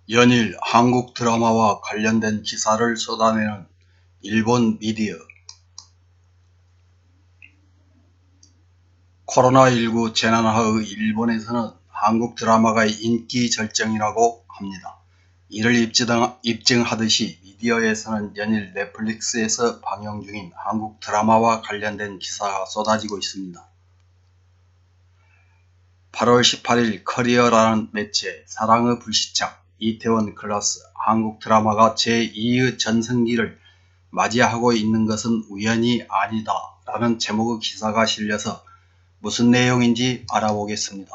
연일 한국 드라마와 관련된 기사를 쏟아내는 일본 미디어. 코로나19 재난화의 일본에서는 한국 드라마가 인기 절정이라고 합니다. 이를 입증하듯이 미디어에서는 연일 넷플릭스에서 방영 중인 한국 드라마와 관련된 기사가 쏟아지고 있습니다. 8월 18일 커리어라는 매체 사랑의 불시착, 이태원 클라스, 한국 드라마가 제2의 전성기를 맞이하고 있는 것은 우연이 아니다 라는 제목의 기사가 실려서 무슨 내용인지 알아보겠습니다.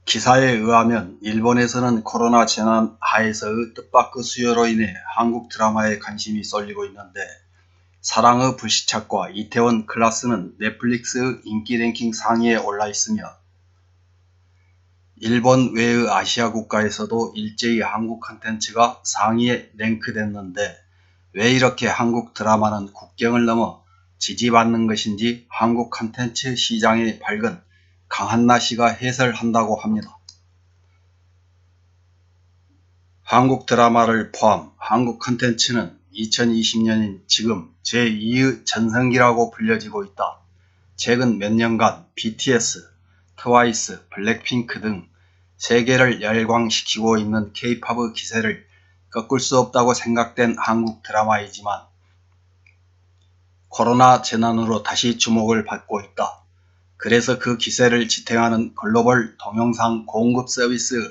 기사에 의하면 일본에서는 코로나 재난 하에서의 뜻밖의 수요로 인해 한국 드라마에 관심이 쏠리고 있는데, 사랑의 불시착과 이태원 클라스는 넷플릭스의 인기 랭킹 상위에 올라 있으며 일본 외의 아시아 국가에서도 일제히 한국 콘텐츠가 상위에 랭크됐는데, 왜 이렇게 한국 드라마는 국경을 넘어 지지받는 것인지 한국 콘텐츠 시장의 밝은 강한나 씨가 해설한다고 합니다. 한국 드라마를 포함 한국 콘텐츠는 2020년인 지금 제2의 전성기라고 불려지고 있다. 최근 몇 년간 BTS, 트와이스, 블랙핑크 등 세계를 열광시키고 있는 K-팝의 기세를 꺾을 수 없다고 생각된 한국 드라마이지만 코로나 재난으로 다시 주목을 받고 있다. 그래서 그 기세를 지탱하는 글로벌 동영상 공급 서비스의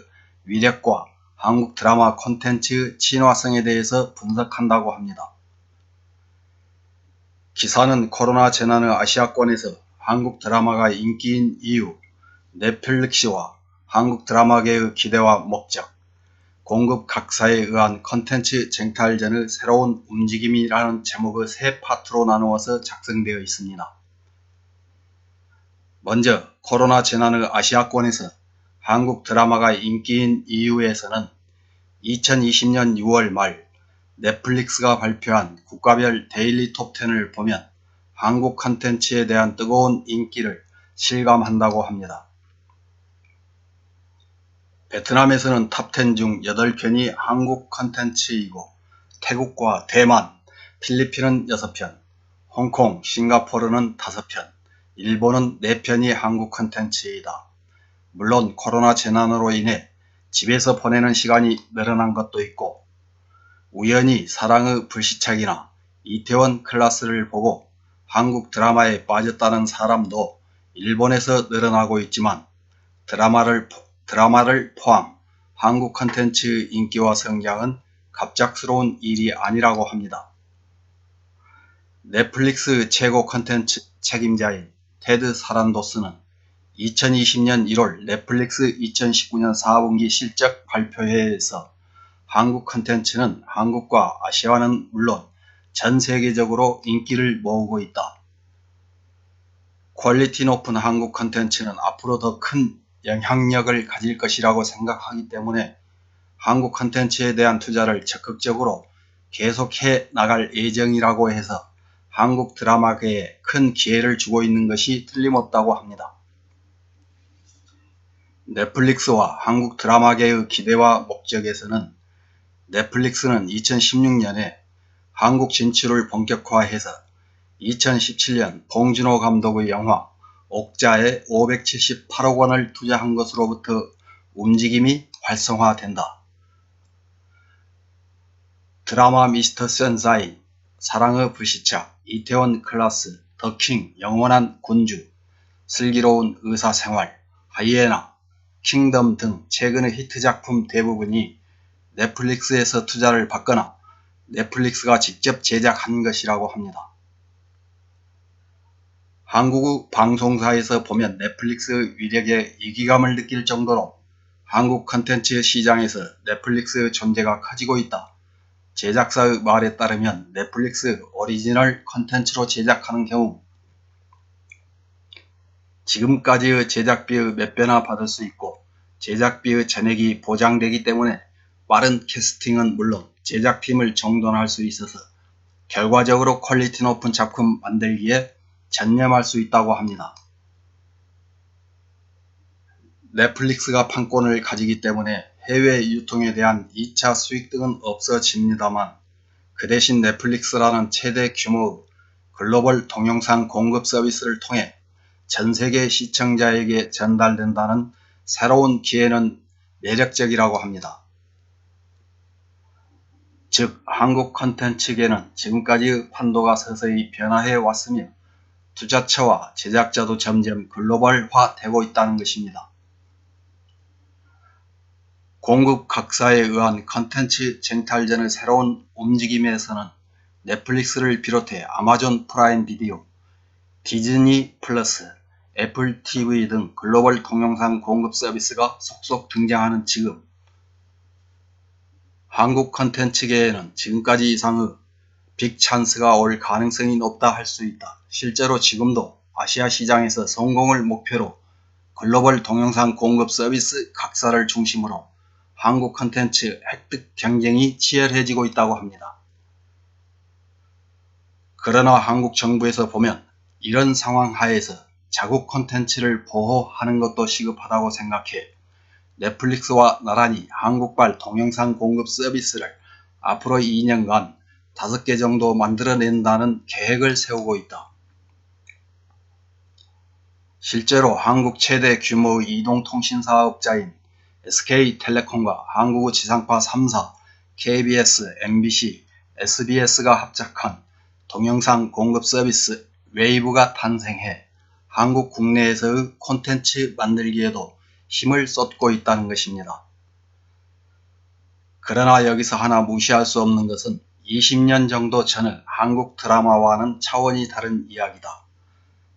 위력과 한국 드라마 콘텐츠의 친화성에 대해서 분석한다고 합니다. 기사는 코로나 재난의 아시아권에서 한국 드라마가 인기인 이유, 넷플릭스와 한국 드라마계의 기대와 목적, 공급 각사에 의한 콘텐츠 쟁탈전의 새로운 움직임이라는 제목의 세 파트로 나누어서 작성되어 있습니다. 먼저 코로나 재난의 아시아권에서 한국 드라마가 인기인 이유에서는 2020년 6월 말 넷플릭스가 발표한 국가별 데일리 톱10을 보면 한국 콘텐츠에 대한 뜨거운 인기를 실감한다고 합니다. 베트남에서는 탑10 중 8편이 한국 콘텐츠이고, 태국과 대만, 필리핀은 6편, 홍콩, 싱가포르는 5편, 일본은 4편이 한국 콘텐츠이다. 물론 코로나 재난으로 인해 집에서 보내는 시간이 늘어난 것도 있고, 우연히 사랑의 불시착이나 이태원 클라스를 보고 한국 드라마에 빠졌다는 사람도 일본에서 늘어나고 있지만, 드라마를 포함 한국 콘텐츠 인기와 성장은 갑작스러운 일이 아니라고 합니다. 넷플릭스 최고 콘텐츠 책임자인 테드 사란도스는 2020년 1월 넷플릭스 2019년 4분기 실적 발표회에서 한국 콘텐츠는 한국과 아시아는 물론 전 세계적으로 인기를 모으고 있다. 퀄리티 높은 한국 콘텐츠는 앞으로 더 큰 영향력을 가질 것이라고 생각하기 때문에 한국 콘텐츠에 대한 투자를 적극적으로 계속해 나갈 예정이라고 해서 한국 드라마계에 큰 기회를 주고 있는 것이 틀림없다고 합니다. 넷플릭스와 한국 드라마계의 기대와 목적에서는 넷플릭스는 2016년에 한국 진출을 본격화해서 2017년 봉준호 감독의 영화 옥자에 578억 원을 투자한 것으로부터 움직임이 활성화된다. 드라마 미스터 선샤인, 사랑의 불시착, 이태원 클라스, 더킹, 영원한 군주, 슬기로운 의사생활, 하이에나, 킹덤 등 최근의 히트작품 대부분이 넷플릭스에서 투자를 받거나 넷플릭스가 직접 제작한 것이라고 합니다. 한국 방송사에서 보면 넷플릭스의 위력에 위기감을 느낄 정도로 한국 콘텐츠 시장에서 넷플릭스의 존재가 커지고 있다. 제작사의 말에 따르면 넷플릭스 오리지널 콘텐츠로 제작하는 경우 지금까지의 제작비의 몇 배나 받을 수 있고, 제작비의 전액이 보장되기 때문에 빠른 캐스팅은 물론 제작팀을 정돈할 수 있어서 결과적으로 퀄리티 높은 작품 만들기에 전념할 수 있다고 합니다. 넷플릭스가 판권을 가지기 때문에 해외 유통에 대한 2차 수익 등은 없어집니다만 그 대신 넷플릭스라는 최대 규모의 글로벌 동영상 공급 서비스를 통해 전 세계 시청자에게 전달된다는 새로운 기회는 매력적이라고 합니다. 즉 한국 콘텐츠계는 지금까지의 판도가 서서히 변화해 왔으며 투자처와 제작자도 점점 글로벌화되고 있다는 것입니다. 공급 각사에 의한 콘텐츠 쟁탈전의 새로운 움직임에서는 넷플릭스를 비롯해 아마존 프라임 비디오, 디즈니 플러스, 애플 TV 등 글로벌 동영상 공급 서비스가 속속 등장하는 지금 한국 콘텐츠계에는 지금까지 이상의 빅찬스가 올 가능성이 높다 할 수 있다. 실제로 지금도 아시아 시장에서 성공을 목표로 글로벌 동영상 공급 서비스 각사를 중심으로 한국 콘텐츠 획득 경쟁이 치열해지고 있다고 합니다. 그러나 한국 정부에서 보면 이런 상황 하에서 자국 콘텐츠를 보호하는 것도 시급하다고 생각해 넷플릭스와 나란히 한국발 동영상 공급 서비스를 앞으로 2년간 5개 정도 만들어낸다는 계획을 세우고 있다. 실제로 한국 최대 규모의 이동통신사업자인 SK텔레콤과 한국의 지상파 3사 KBS, MBC, SBS가 합작한 동영상 공급 서비스 웨이브가 탄생해 한국 국내에서의 콘텐츠 만들기에도 힘을 쏟고 있다는 것입니다. 그러나 여기서 하나 무시할 수 없는 것은 20년 정도 전의 한국 드라마와는 차원이 다른 이야기다.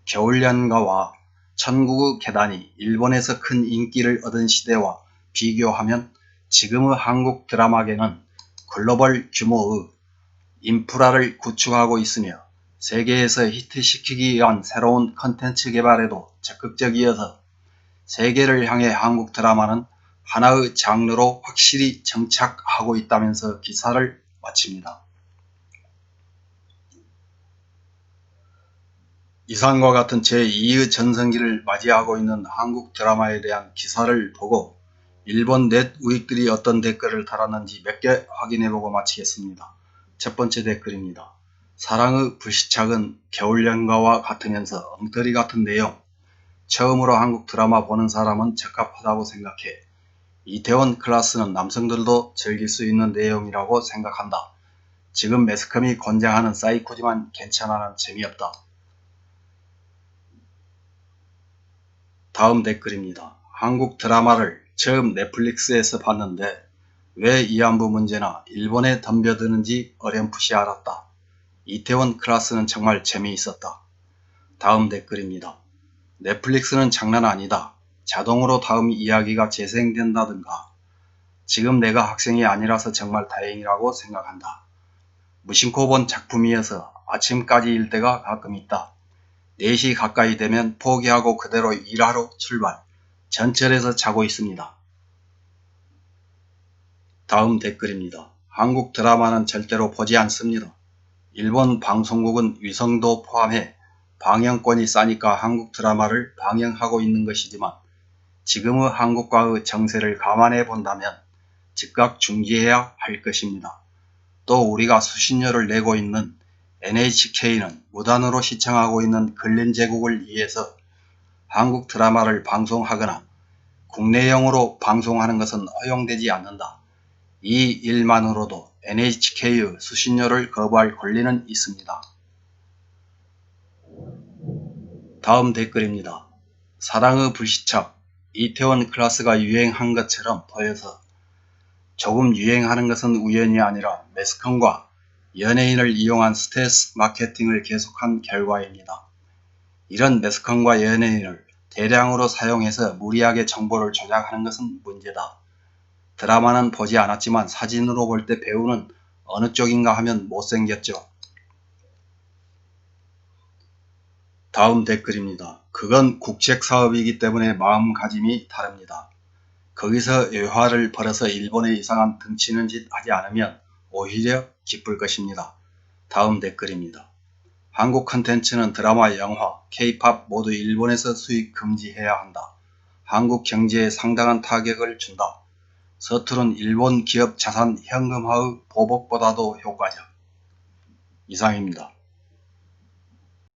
겨울연가와 천국의 계단이 일본에서 큰 인기를 얻은 시대와 비교하면 지금의 한국 드라마계는 글로벌 규모의 인프라를 구축하고 있으며 세계에서 히트시키기 위한 새로운 컨텐츠 개발에도 적극적이어서 세계를 향해 한국 드라마는 하나의 장르로 확실히 정착하고 있다면서 기사를 마칩니다. 이상과 같은 제2의 전성기를 맞이하고 있는 한국 드라마에 대한 기사를 보고 일본 넷 우익들이 어떤 댓글을 달았는지 몇 개 확인해보고 마치겠습니다. 첫 번째 댓글입니다. 사랑의 불시착은 겨울연가와 같으면서 엉터리 같은 내용. 처음으로 한국 드라마 보는 사람은 적합하다고 생각해. 이태원 클라스는 남성들도 즐길 수 있는 내용이라고 생각한다. 지금 매스컴이 권장하는 사이코지만 괜찮아는 재미없다. 다음 댓글입니다. 한국 드라마를 처음 넷플릭스에서 봤는데 왜 위안부 문제나 일본에 덤벼드는지 어렴풋이 알았다. 이태원 클라스는 정말 재미있었다. 다음 댓글입니다. 넷플릭스는 장난 아니다. 자동으로 다음 이야기가 재생된다든가. 지금 내가 학생이 아니라서 정말 다행이라고 생각한다. 무심코 본 작품이어서 아침까지 일 때가 가끔 있다. 4시 가까이 되면 포기하고 그대로 일하러 출발. 전철에서 자고 있습니다. 다음 댓글입니다. 한국 드라마는 절대로 보지 않습니다. 일본 방송국은 위성도 포함해 방영권이 싸니까 한국 드라마를 방영하고 있는 것이지만 지금의 한국과의 정세를 감안해 본다면 즉각 중지해야 할 것입니다. 또 우리가 수신료를 내고 있는 NHK는 무단으로 시청하고 있는 근린 제국을 위해서 한국 드라마를 방송하거나 국내용으로 방송하는 것은 허용되지 않는다. 이 일만으로도 NHK의 수신료를 거부할 권리는 있습니다. 다음 댓글입니다. 사랑의 불시착, 이태원 클라스가 유행한 것처럼 보여서 조금 유행하는 것은 우연이 아니라 매스컴과 연예인을 이용한 스트레스 마케팅을 계속한 결과입니다. 이런 매스컴과 연예인을 대량으로 사용해서 무리하게 정보를 조작하는 것은 문제다. 드라마는 보지 않았지만 사진으로 볼 때 배우는 어느 쪽인가 하면 못생겼죠. 다음 댓글입니다. 그건 국책사업이기 때문에 마음가짐이 다릅니다. 거기서 외화를 벌어서 일본에 이상한 등치는 짓 하지 않으면 오히려 기쁠 것입니다. 다음 댓글입니다. 한국 컨텐츠는 드라마, 영화, K-POP 모두 일본에서 수입 금지해야 한다. 한국 경제에 상당한 타격을 준다. 서투른 일본 기업 자산 현금화의 보복보다도 효과적. 이상입니다.